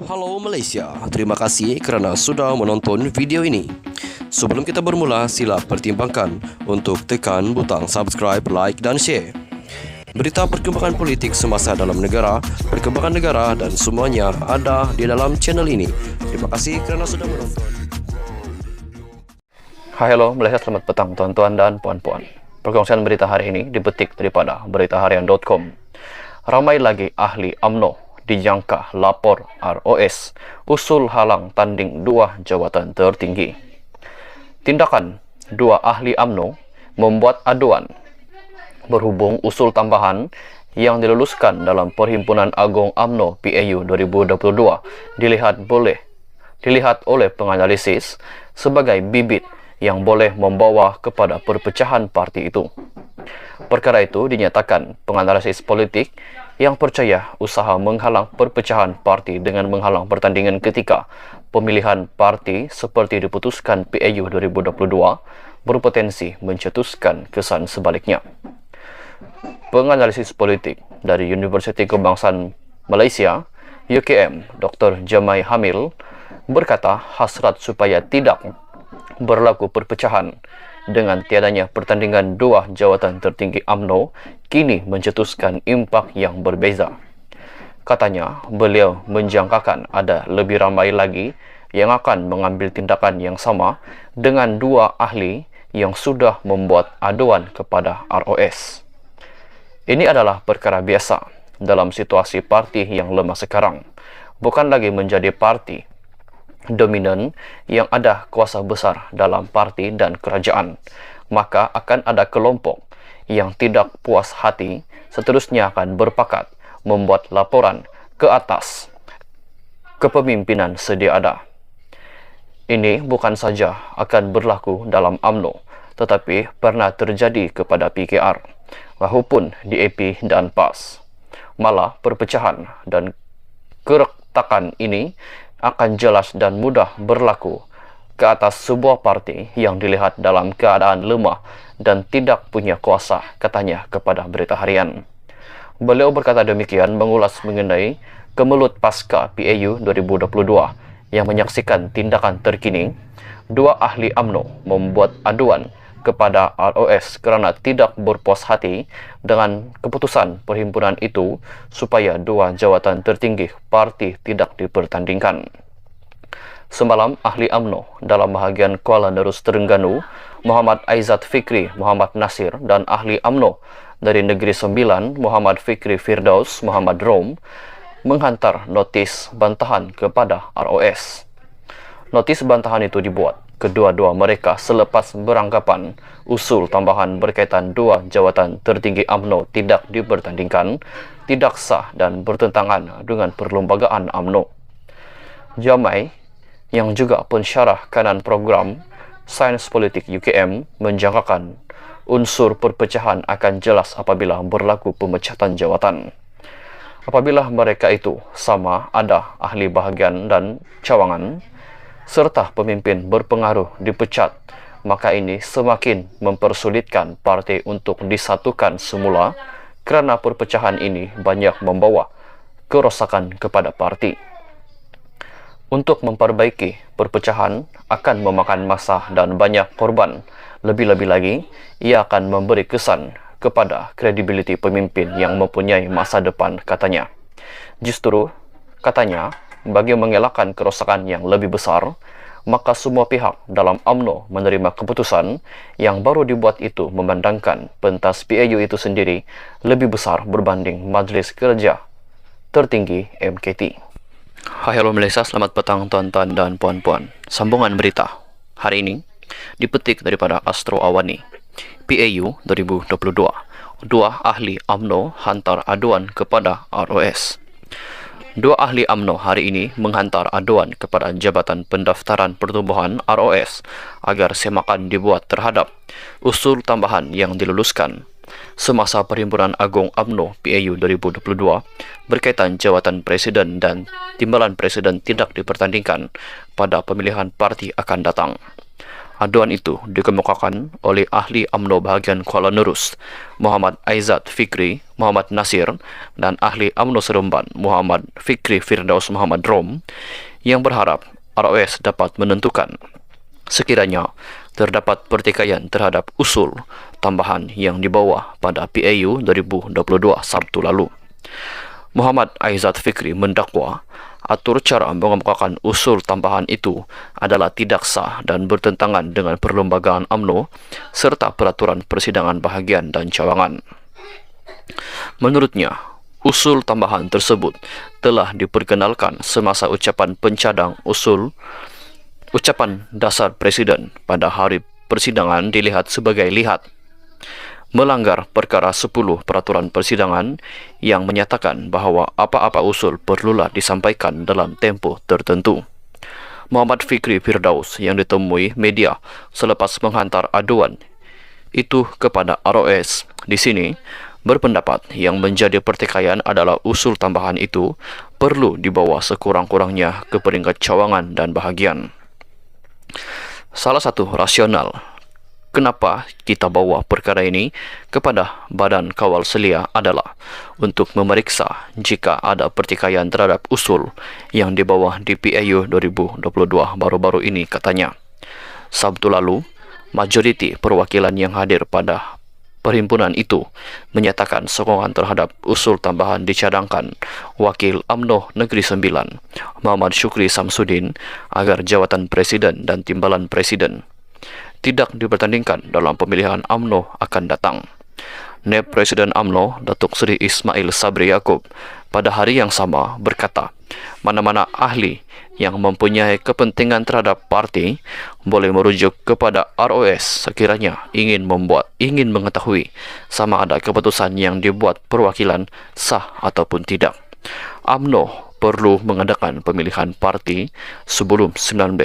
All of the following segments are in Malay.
Halo Malaysia, terima kasih kerana sudah menonton video ini. Sebelum kita bermula, sila pertimbangkan untuk tekan butang subscribe, like dan share. Berita perkembangan politik semasa dalam negara, perkembangan negara dan semuanya ada di dalam channel ini. Terima kasih kerana sudah menonton. Hai, halo Malaysia, selamat petang tuan-tuan dan puan-puan. Perkongsian berita hari ini dipetik daripada beritaharian.com. Ramai lagi ahli UMNO dijangka lapor ROS usul halang tanding dua jawatan tertinggi. Tindakan dua ahli UMNO membuat aduan berhubung usul tambahan yang diluluskan dalam Perhimpunan Agung UMNO PAU 2022 dilihat oleh penganalisis sebagai bibit yang boleh membawa kepada perpecahan parti itu. Perkara itu dinyatakan penganalisis politik yang percaya usaha menghalang perpecahan parti dengan menghalang pertandingan ketika pemilihan parti seperti diputuskan PAU 2022 berpotensi mencetuskan kesan sebaliknya. Penganalisis politik dari Universiti Kebangsaan Malaysia, UKM, Dr. Jamai Hamil berkata hasrat supaya tidak berlaku perpecahan dengan tiadanya pertandingan dua jawatan tertinggi UMNO kini mencetuskan impak yang berbeza. Katanya, beliau menjangkakan ada lebih ramai lagi yang akan mengambil tindakan yang sama dengan dua ahli yang sudah membuat aduan kepada ROS. Ini adalah perkara biasa dalam situasi parti yang lemah sekarang. Bukan lagi menjadi parti dominan yang ada kuasa besar dalam parti dan kerajaan, maka akan ada kelompok yang tidak puas hati seterusnya akan berpakat membuat laporan ke atas kepemimpinan sedia ada. Ini bukan saja akan berlaku dalam UMNO, tetapi pernah terjadi kepada PKR, maupun DAP dan PAS. Malah perpecahan dan keretakan ini akan jelas dan mudah berlaku ke atas sebuah parti yang dilihat dalam keadaan lemah dan tidak punya kuasa, katanya kepada Berita Harian. Beliau berkata demikian mengulas mengenai kemelut pasca PAU 2022 yang menyaksikan tindakan terkini dua ahli UMNO membuat aduan kepada ROS kerana tidak berpuas hati dengan keputusan perhimpunan itu supaya dua jawatan tertinggi parti tidak dipertandingkan. Semalam, ahli UMNO dalam bahagian Kuala Nerus Terengganu, Muhammad Aizat Fikri Muhammad Nasir dan ahli UMNO dari Negeri Sembilan, Muhammad Fikri Firdaus Muhammad Rom, menghantar notis bantahan kepada ROS. Notis bantahan itu dibuat kedua-dua mereka selepas beranggapan usul tambahan berkaitan dua jawatan tertinggi UMNO tidak dipertandingkan, tidak sah dan bertentangan dengan perlembagaan UMNO. Jamai, yang juga pensyarah kanan program Sains Politik UKM, menjangkakan unsur perpecahan akan jelas apabila berlaku pemecatan jawatan. Apabila mereka itu sama ada ahli bahagian dan cawangan, serta pemimpin berpengaruh dipecat, maka ini semakin mempersulitkan parti untuk disatukan semula kerana perpecahan ini banyak membawa kerosakan kepada parti. Untuk memperbaiki perpecahan akan memakan masa dan banyak korban. Lebih-lebih lagi, ia akan memberi kesan kepada kredibiliti pemimpin yang mempunyai masa depan, katanya. Justru, katanya, bagi mengelakkan kerosakan yang lebih besar, maka semua pihak dalam UMNO menerima keputusan yang baru dibuat itu memandangkan pentas PAU itu sendiri lebih besar berbanding Majlis Kerja Tertinggi MKT. Hai, halo Malaysia, selamat petang tuan-tuan dan puan-puan. Sambungan berita hari ini dipetik daripada Astro Awani. PAU 2022. Dua ahli UMNO hantar aduan kepada ROS. Dua ahli UMNO hari ini menghantar aduan kepada Jabatan Pendaftaran Pertubuhan ROS agar semakan dibuat terhadap usul tambahan yang diluluskan semasa Perhimpunan Agung UMNO PAU 2022 berkaitan jawatan presiden dan timbalan presiden tidak dipertandingkan pada pemilihan parti akan datang. Aduan itu dikemukakan oleh ahli UMNO bahagian Kuala Nerus, Muhammad Aizat Fikri Muhammad Nasir, dan ahli UMNO Seremban, Muhammad Fikri Firdaus Muhammad Rom, yang berharap ROS dapat menentukan sekiranya terdapat pertikaian terhadap usul tambahan yang dibawa pada PAU 2022 Sabtu lalu. Muhammad Aizat Fikri mendakwa atur cara mengemukakan usul tambahan itu adalah tidak sah dan bertentangan dengan perlembagaan UMNO serta peraturan persidangan bahagian dan cawangan. Menurutnya, usul tambahan tersebut telah diperkenalkan semasa ucapan pencadang ucapan dasar Presiden pada hari persidangan dilihat sebagai melanggar perkara 10 peraturan persidangan yang menyatakan bahawa apa-apa usul perlulah disampaikan dalam tempoh tertentu. Muhammad Fikri Firdaus yang ditemui media selepas menghantar aduan itu kepada ROS di sini berpendapat yang menjadi pertikaian adalah usul tambahan itu perlu dibawa sekurang-kurangnya ke peringkat cawangan dan bahagian. Salah satu rasional kenapa kita bawa perkara ini kepada Badan Kawal Selia adalah untuk memeriksa jika ada pertikaian terhadap usul yang dibawa di PAU 2022 baru-baru ini, katanya. Sabtu lalu, majoriti perwakilan yang hadir pada perhimpunan itu menyatakan sokongan terhadap usul tambahan dicadangkan Wakil UMNO Negeri Sembilan, Muhammad Syukri Samsudin, agar jawatan Presiden dan Timbalan Presiden tidak dipertandingkan dalam pemilihan UMNO akan datang. Naib Presiden UMNO Datuk Seri Ismail Sabri Yaakob pada hari yang sama berkata, mana-mana ahli yang mempunyai kepentingan terhadap parti boleh merujuk kepada ROS sekiranya ingin mengetahui sama ada keputusan yang dibuat perwakilan sah ataupun tidak. UMNO perlu mengadakan pemilihan parti sebelum 19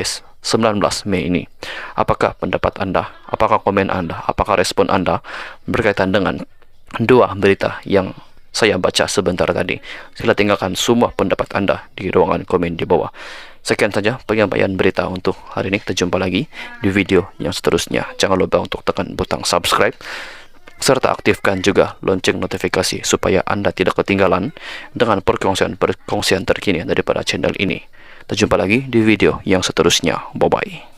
Mei ini. Apakah pendapat anda? Apakah komen anda? Apakah respon anda berkaitan dengan dua berita yang saya baca sebentar tadi? Sila tinggalkan semua pendapat anda di ruangan komen di bawah. Sekian saja penyampaian berita untuk hari ini. Kita jumpa lagi di video yang seterusnya. Jangan lupa untuk tekan butang subscribe serta aktifkan juga lonceng notifikasi supaya anda tidak ketinggalan dengan perkongsian terkini daripada channel ini. Kita jumpa lagi di video yang seterusnya. Bye-bye.